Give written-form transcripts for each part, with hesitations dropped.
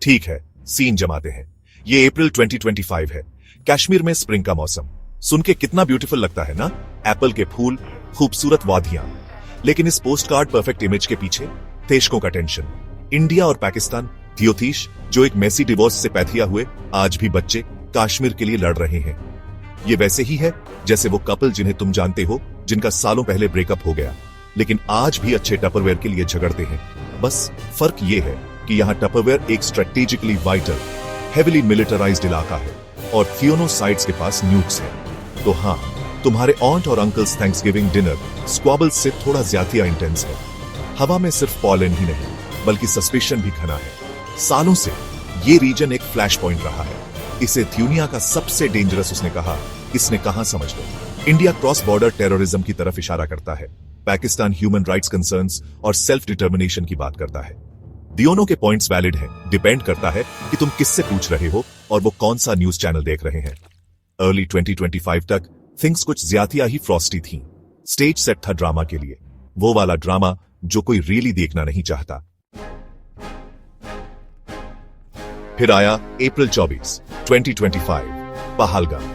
ठीक है, सीन जमाते हैं। ये अप्रैल 2025 है। कश्मीर में स्प्रिंग का मौसम सुन के कितना ब्यूटीफुल लगता है ना? एप्पल के फूल, खूबसूरत वादियां। लेकिन इस पोस्ट कार्ड परफेक्ट इमेज के पीछे देशों का टेंशन। इंडिया और पाकिस्तान, थियोतीश जो एक मेसी डिवोर्स से पैथिया हुए, आज भी बच्चे कश्मीर के लिए लड़ रहे हैं। ये वैसे ही है जैसे वो कपल जिन्हें तुम जानते हो, जिनका सालों पहले ब्रेकअप हो गया, लेकिन आज भी अच्छे टपरवेयर के लिए झगड़ते हैं। बस फर्क ये है कि यहाँ टपरवेयर एक स्ट्रेटेजिकली वाइटल, हेविली मिलिटराइज्ड इलाका है और थियोनो साइट्स के पास न्यूक्स है। तो हाँ, तुम्हारे ऑन्ट और अंकल्स थैंक्सगिविंग डिनर स्क्वाबल से थोड़ा ज्यादा इंटेंस है। हवा में सिर्फ पॉलन ही नहीं, बल्कि सस्पेशन भी घना है। सालों से ये रीजन एक फ्लैश पॉइंट रहा है। इसे दुनिया का सबसे डेंजरस उसने कहा। इसने कहा समझ लो। इंडिया क्रॉस बॉर्डर टेररिज्म की तरफ इशारा करता है, पाकिस्तान ह्यूमन राइट्स कंसर्न्स और सेल्फ डिटर्मिनेशन की बात करता है। दोनों के पॉइंट्स वैलिड हैं, डिपेंड करता है कि तुम किससे पूछ रहे हो और वो कौन सा न्यूज चैनल देख रहे हैं। अर्ली 2025 तक थिंग्स कुछ ज्यादा ही फ्रॉस्टी थी। स्टेज सेट था ड्रामा के लिए, वो वाला ड्रामा जो कोई रियली देखना नहीं चाहता। फिर आया अप्रैल 24, 2025, पहलगाम।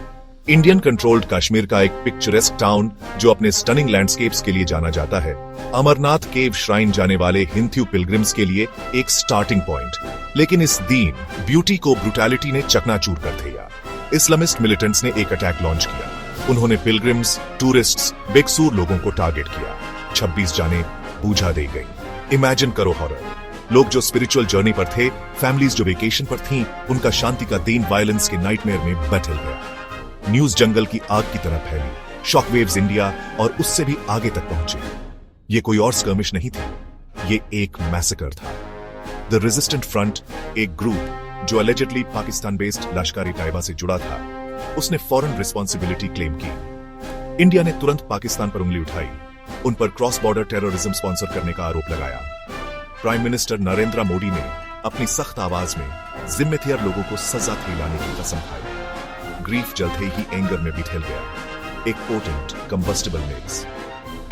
इंडियन कंट्रोल्ड कश्मीर का एक पिक्चरेस्क टाउन जो अपने स्टनिंग लैंडस्केप्स के लिए जाना जाता है। अमरनाथ केव श्राइन जाने वाले हिंदू पिलग्रिम्स के लिए एक स्टार्टिंग पॉइंट। लेकिन इस दीन ब्यूटी को ब्रुटैलिटी ने चकनाचूर कर दिया। इस्लामिस्ट मिलिटेंट्स ने एक अटैक लॉन्च किया। उन्होंने पिलग्रिम्स, टूरिस्ट्स, बेकसूर लोगों को टारगेट किया। 26 जाने बूझा दे गई। इमेजिन करो हॉरर। लोग जो स्पिरिचुअल जर्नी पर थे, फैमिलीज जो वेकेशन पर थीं, उनका शांति का दीन वायलेंस के नाइटमेयर में बैठल गया। न्यूज जंगल की आग की तरह फैली। शॉकवेव्स इंडिया और उससे भी आगे तक पहुंचे। ये कोई और स्कर्मिश नहीं थी, ये एक मैसेकर था। द रेजिस्टेंट फ्रंट, एक ग्रुप जो अलेजेडली पाकिस्तान बेस्ड लश्कर-ए तैयबा से जुड़ा था, उसने फॉरेन रिस्पॉन्सिबिलिटी क्लेम की। इंडिया ने तुरंत पाकिस्तान पर उंगली उठाई, उन पर क्रॉस बॉर्डर टेररिज्म स्पॉन्सर करने का आरोप लगाया। प्राइम मिनिस्टर नरेंद्र मोदी ने अपनी सख्त आवाज में जिम्मेदार लोगों को सजा दिलाने की कसम खाई। ग्रीफ जल्द ही एंगर में भी ढल गया। एक पोटेंट कंबस्टिबल मिक्स।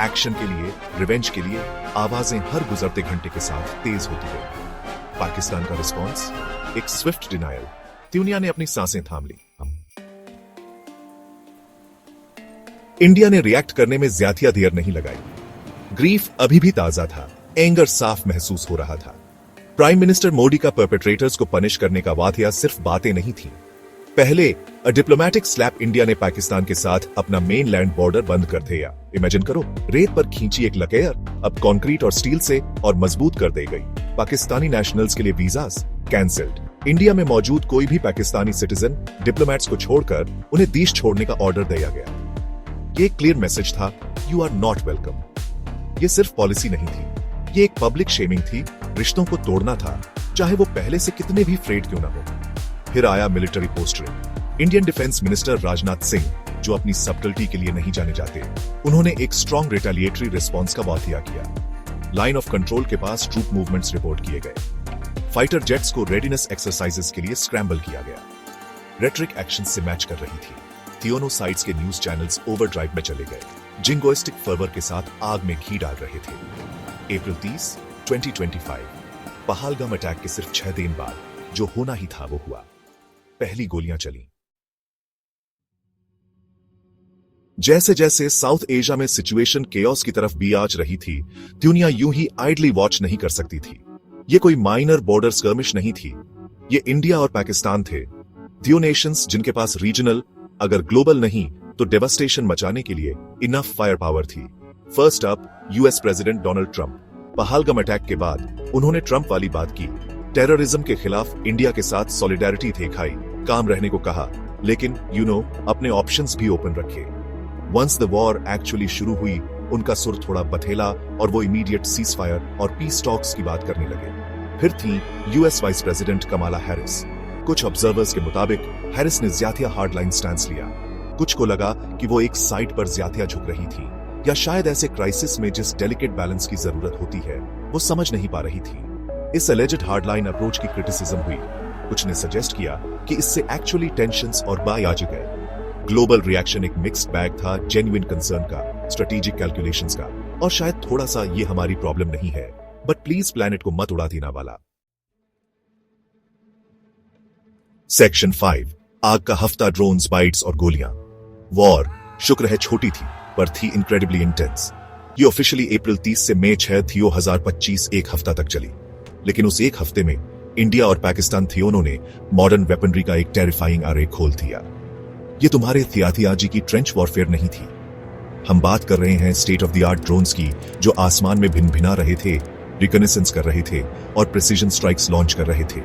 एक्शन के लिए, रिवेंज के लिए आवाजें हर गुजरते घंटे के साथ तेज होती गई। पाकिस्तान का रिस्पॉन्स एक स्विफ्ट डिनायल। दुनिया ने अपनी सांसें थाम ली। इंडिया ने रिएक्ट करने में ज्यादा देर नहीं लगाई। ग्रीफ अभी भी ताजा था, एंगर साफ महसूस हो रहा था। प्राइम मिनिस्टर मोदी का परपेट्रेटर्स को पनिश करने का वादिया सिर्फ बातें नहीं थी। पहले अ डिप्लोमैटिक स्लैप इंडिया ने पाकिस्तान के साथ अपना मेन लैंड बॉर्डर बंद कर दिया। इमेजिन करो, रेत पर खींची एक लकीर अब कंक्रीट और स्टील से और मजबूत कर दी गई। पाकिस्तानी नेशनल्स के लिए वीजास कैंसिल्ड। इंडिया में मौजूद कोई भी पाकिस्तानी सिटीजन डिप्लोमेट्स को छोड़कर उन्हें देश छोड़ने का ऑर्डर दिया गया। ये क्लियर मैसेज था, यू आर नॉट वेलकम। ये सिर्फ पॉलिसी नहीं थी, ये एक पब्लिक शेमिंग थी। रिश्तों को तोड़ना था, चाहे वो पहले से कितने भी फ्रेड क्यों ना हो। फिर आया military postering. Indian defence minister Rajnath Singh, जो अपनी सबटलिटी के लिए नहीं जाने जाते, उन्होंने एक स्ट्रॉन्ग रिटेलिएटरी रिस्पॉन्स का वादिया किया। लाइन ऑफ कंट्रोल के पास ट्रूप मूवमेंट्स रिपोर्ट किए गए। फाइटर जेट्स को रेडीनेस एक्सरसाइजेस के लिए स्क्रैम्बल किया गया। रेटरिक एक्शन से मैच कर रही थी। थियोनो साइट्स के न्यूज चैनल्स ओवरड्राइव में चले गए, जिंगोइस्टिक फर्वर के साथ आग में घी डाल रहे थे। अप्रैल 30, 2025, पहलगाम अटैक के सिर्फ 6 दिन बाद जो होना ही था वो हुआ। पहली गोलियां चली। जैसे जैसे साउथ एशिया में सिचुएशन केओस की तरफ भी आज रही थी, दुनिया यूं ही आइडली वॉच नहीं कर सकती थी। ये कोई माइनर बॉर्डर स्कर्मिश नहीं थी, ये इंडिया और पाकिस्तान थे, दो नेशंस जिनके पास रीजनल, अगर ग्लोबल नहीं तो डेवास्टेशन मचाने के लिए इनफ फायर पावर थी। First up, US president Donald Trump. Pahalgam attack के बाद उन्होंने ट्रंप वाली बात की, टेररिज्म के खिलाफ इंडिया के साथ सॉलिडारिटी दिखाई, काम रहने को कहा, लेकिन अपने ऑप्शंस भी ओपन रखे। वंस द वॉर एक्चुअली शुरू हुई, उनका सुर थोड़ा बथेला और वो इमीडिएट सीज फायर और पीस टॉक्स की बात करने लगे। फिर थी US vice president Kamala Harris. कुछ ऑब्जर्वर्स के मुताबिक हैरिस ने ज्यादा हार्डलाइन स्टैंस लिया। कुछ को लगा कि वो एक साइड पर ज्यादा झुक रही थी, या शायद ऐसे क्राइसिस में जिस डेलिकेट बैलेंस की जरूरत होती है वो समझ नहीं पा रही थी। इस एलिजेड हार्डलाइन अप्रोच की क्रिटिसिज्म हुई। कुछ ने सजेस्ट किया कि इससे एक्चुअली टेंशंस और बायाज गए। ग्लोबल रिएक्शन एक मिक्स्ड बैग था, जेन्युइन कंसर्न का, स्ट्रेटेजिक कैलकुलेशंस का, और शायद थोड़ा सा ये हमारी प्रॉब्लम नहीं है, बट प्लीज प्लैनेट को मत उड़ा देना वाला। सेक्शन 5 आग का हफ्ता, ड्रोन्स, बाइट्स और गोलियां। वॉर शुक्र है छोटी थी पर थी इनक्रेडिबली इंटेंस। ये ऑफिशियली अप्रैल 30 से मई 6 2025 एक हफ्ता तक चली, लेकिन उस एक हफ्ते में इंडिया और पाकिस्तान थियोनों ने मॉडर्न वेपनरी का एक टेरिफाइंग आरे खोल दिया। ये तुम्हारे थियाथियाजी की ट्रेंच वॉरफेयर नहीं थी। हम बात कर रहे हैं state of the art drones की, जो आसमान में भिन भिना रहे थे, रिकनेसेंस कर रहे थे और प्रिसीजन स्ट्राइक्स लॉन्च कर रहे थे।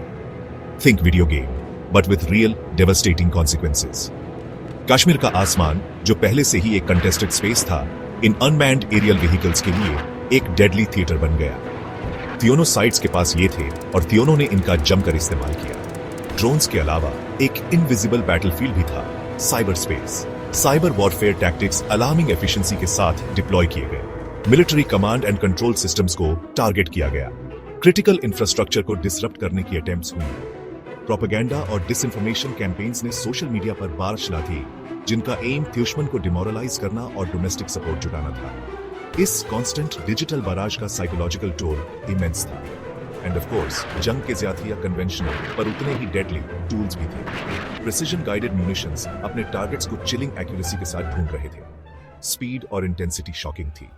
Think video game but with real devastating consequences. Kashmir का आसमान, जो पहले से ही एक कंटेस्टेड स्पेस था, इन अनमैन्ड एरियल व्हीकल्स के लिए एक डेडली थिएटर बन गया। थियोनो साइट्स के पास ये थे और थियोनो ने इनका जमकर इस्तेमाल किया। ड्रोन्स के अलावा एक इनविजिबल बैटलफील्ड भी था, cyber space. Cyber warfare tactics alarming efficiency के साथ डिप्लॉय किए गए। Military command and control systems को टारगेट किया गया। क्रिटिकल इंफ्रास्ट्रक्चर को डिसरप्ट करने की अटेम्प्ट्स हुई। प्रोपेगेंडा और डिसइंफॉर्मेशन कैंपेन्स ने सोशल मीडिया पर बारिश लादी, जिनका एम दुश्मन को डिमोरलाइज करना और डोमेस्टिक सपोर्ट जुटाना था। इस कांस्टेंट डिजिटल बराज का साइकोलॉजिकल टोल इमेंस था। एंड ऑफ कोर्स जंग के ज्यादा कन्वेंशनल पर उतने ही डेडली टूल्स भी थे। प्रिसिजन गाइडेड म्यूनिशंस अपने टारगेट्स को चिलिंग एक्यूरेसी के साथ ढूंढ रहे थे। स्पीड और इंटेंसिटी शॉकिंग थी।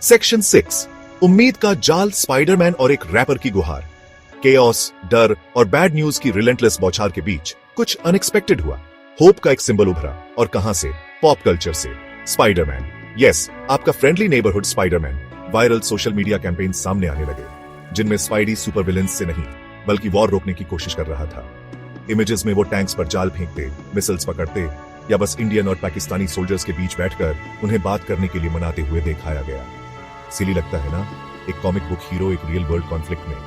सेक्शन 6 उम्मीद का जाल, स्पाइडरमैन और एक रैपर की गुहार। केओस, डर और बैड न्यूज की रिलेंटलेस बौछार के बीच कुछ अनएक्सपेक्टेड हुआ। होप का एक सिंबल उभरा, और कहां से? पॉप कल्चर से। स्पाइडरमैन, यस, आपका friendly neighbourhood Spiderman. Viral social media campaign सामने आने लगे, जिनमें स्पाइडी सुपर विलेंस से नहीं बल्कि वॉर रोकने की कोशिश कर रहा था। इमेजेस में वो टैंक्स पर जाल फेंकते, मिसाइल्स पकड़ते, या बस इंडियन और पाकिस्तानी सोल्जर्स के बीच बैठकर उन्हें बात करने के लिए मनाते हुए दिखाया गया। सिली लगता है ना, एक कॉमिक बुक हीरो एक रियल वर्ल्ड कॉन्फ्लिक्ट में,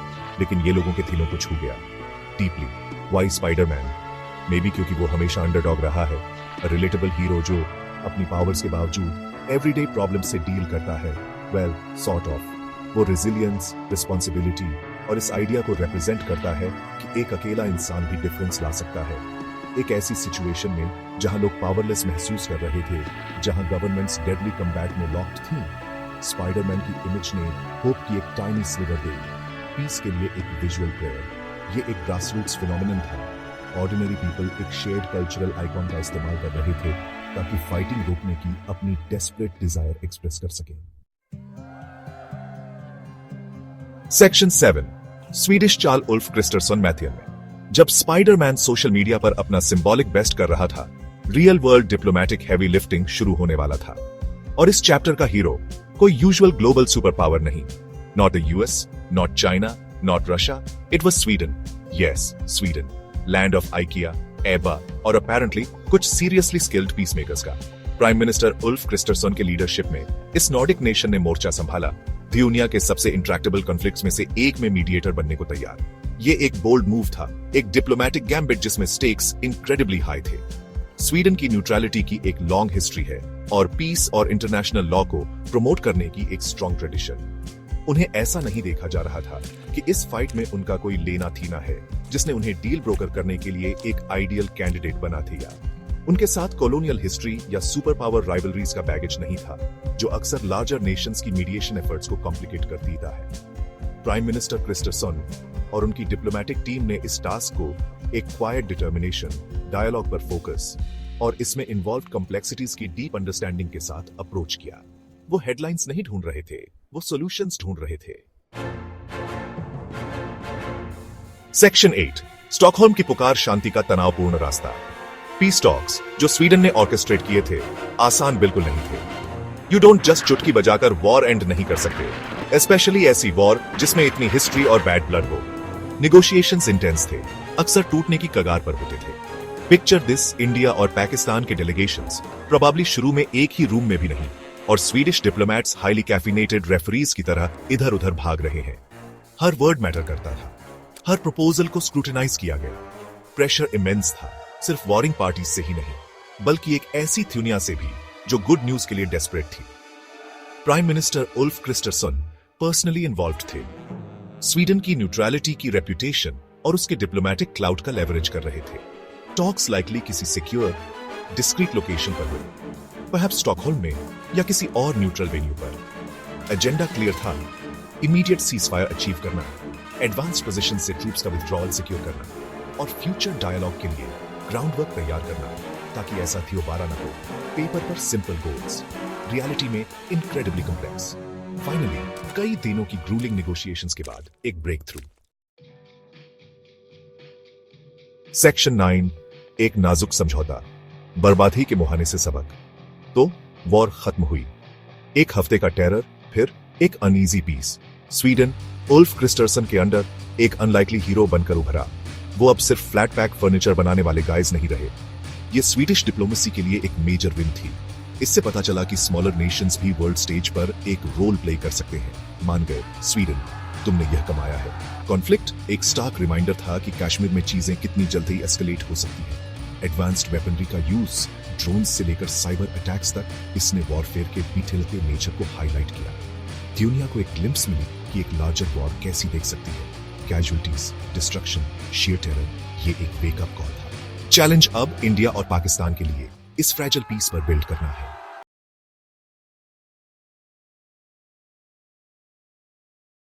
लेकिन ये लोगों के दिलों को छू गया deeply. Why Spiderman? May be क्योंकि वो हमेशा अंडरडॉग रहा है, रिलेटेबल हीरो जो अपनी पावर्स के बावजूद एवरीडे प्रॉब्लम से डील करता है। Well, sort of. वो रेजिलियंस, रिस्पॉन्सिबिलिटी और इस आइडिया को रिप्रेजेंट करता है कि एक अकेला इंसान भी डिफरेंस ला सकता है। एक ऐसी सिचुएशन में जहां लोग पावरलेस महसूस कर रहे थे, जहां गवर्नमेंट्स डेडली कम्बैट में लॉक्ड थी, स्पाइडरमैन की इमेज ने होप की एक टाइनी स्लिवर दी। पीस के लिए एक विजुअल प्रेयर। ये एक ग्रासरूट्स फिनोमिनन था। ऑर्डिनरी पीपल एक शेयर्ड कल्चरल आइकॉन का इस्तेमाल कर रहे थे ताकि फाइटिंग रोकने की अपनी डेस्परेट डिजायर एक्सप्रेस कर सकें। सेक्शन 7 स्वीडिश चाल उल्फ क्रिस्टरसन मैथियन में। जब स्पाइडरमैन सोशल मीडिया पर अपना सिंबॉलिक बेस्ट कर रहा था, real world diplomatic heavy lifting शुरू होने वाला था। और इस चैप्टर का हीरो कोई यूजुअल ग्लोबल सुपर पावर नहीं। Not the US, not China, not Russia, it was Sweden. Yes, Sweden, land of IKEA, एबा और अपेरेंटली कुछ सीरियसली स्किल्ड पीसमेकर्स का। प्राइम मिनिस्टर उल्फ क्रिस्टरसन के लीडरशिप में इस नॉर्डिक नेशन ने मोर्चा संभाला, दुनिया के सबसे इंट्रैक्टेबल कॉन्फ्लिक्ट्स में से एक में मीडिएटर बनने को तैयार। ये एक बोल्ड मूव था, एक डिप्लोमैटिक गैम्बिट जिसमें स्टेक्स इनक्रेडिबली हाई थे। स्वीडन की न्यूट्रलिटी की एक लॉन्ग हिस्ट्री है और पीस और इंटरनेशनल लॉ को प्रमोट करने की एक स्ट्रॉन्ग ट्रेडिशन। उन्हें ऐसा नहीं देखा जा रहा था कि इस फाइट में उनका कोई लेना थीना है, जिसने उन्हें डील ब्रोकर करने के लिए एक आइडियल कैंडिडेट बना दिया। उनके साथ कॉलोनियल हिस्ट्री या सुपर पावर राइवलरीज का बैगेज नहीं था, जो अक्सर लार्जर नेशंस की मीडिएशन एफर्ट्स को कॉम्प्लिकेट कर देता है। प्राइम मिनिस्टर क्रिस्टरसन और उनकी डिप्लोमैटिक टीम ने इस टास्क को एक क्वाइट डिटर्मिनेशन, डायलॉग पर फोकस और इसमें इन्वॉल्व कॉम्प्लेक्सिटीज की डीप अंडरस्टैंडिंग के साथ अप्रोच किया। वो हेडलाइंस नहीं ढूंढ रहे थे, वो सॉल्यूशंस ढूंढ रहे थे। सेक्शन 8 स्टॉकहोल्म की पुकार, शांति का तनावपूर्ण रास्ता। पीस टॉक्स जो स्वीडन ने ऑर्केस्ट्रेट किए थे, आसान बिल्कुल नहीं थे। यू डोंट जस्ट चुटकी बजाकर वॉर एंड नहीं कर सकते, स्पेशली ऐसी वॉर जिसमें इतनी हिस्ट्री और बैड ब्लड हो। निगोशिएशंस इंटेंस थे, अक्सर टूटने की कगार पर होते थे। पिक्चर दिस, इंडिया और पाकिस्तान के डेलीगेशंस प्रोबेबली शुरू में एक ही रूम में भी नहीं, और Swedish diplomats highly caffeinated referees की तरह इधर उधर भाग रहे हैं। हर वर्ड मैटर करता था, हर प्रपोजल को स्क्रूटिनाइज किया गया। प्रेशर इमेंस था, सिर्फ वॉरिंग पार्टीज से ही नहीं, बल्कि एक ऐसी दुनिया से भी जो गुड न्यूज के लिए डेस्परेट थी। Prime minister Ulf Kristersson personally involved थे। स्वीडन की न्यूट्रलिटी की रेपुटेशन और उसके डिप्लोमैटिक क्लाउड का लेवरेज कर रहे थे। टॉक्स लाइकली किसी सिक्योर, डिस्क्रीट लोकेशन पर हुए, परहैप्स स्टॉकहोल्म में या किसी और न्यूट्रल वेन्यू पर। एजेंडा क्लियर था, इमीडिएट सीजफायर अचीव करना, एडवांस पोजीशन से ट्रूप्स का विथड्रॉल सिक्योर करना और फ्यूचर डायलॉग के लिए ग्राउंड वर्क तैयार करना, ताकि ऐसा थियोबारा न हो। पेपर पर सिंपल गोल्स, रियलिटी में इनक्रेडिबली कॉम्प्लेक्स। फाइनली कई दिनों की ग्रूलिंग नेगोशिएशंस के बाद एक ब्रेक थ्रू। सेक्शन 9, एक नाजुक समझौता, बर्बादी के मुहाने से सबक। तो वॉर खत्म हुई। एक हफ्ते का टेरर, फिर एक uneasy peace. Sweden Ulf Kristersson के अंडर एक अनलाइकली हीरो बनकर उभरा। वो अब सिर्फ फ्लैट पैक फर्नीचर बनाने वाले गाइज नहीं रहे। ये स्वीडिश डिप्लोमेसी के लिए एक मेजर विन थी। इससे पता चला कि स्मॉलर नेशंस भी वर्ल्ड स्टेज पर एक रोल प्ले कर सकते हैं। मान गए स्वीडन, तुमने यह कमाया है। कॉन्फ्लिक्ट एक स्टार्क रिमाइंडर था कि कश्मीर में चीजें कितनी जल्दी एस्केलेट हो सकती हैं। एडवांस्ड वेपनरी का यूज, ड्रोन से लेकर साइबर अटैक्स तक, इसने वॉरफेयर के बिठलते नेचर को हाईलाइट किया। दुनिया को एक ग्लिम्स मिली कि एक लार्जर वॉर कैसी देख सकती है। कैजुअलिटीज, डिस्ट्रक्शन, शेयर टेरर, ये एक वेकअप कॉल था। चैलेंज अब इंडिया और पाकिस्तान के लिए इस फ्रैजाइल पीस पर बिल्ड करना है।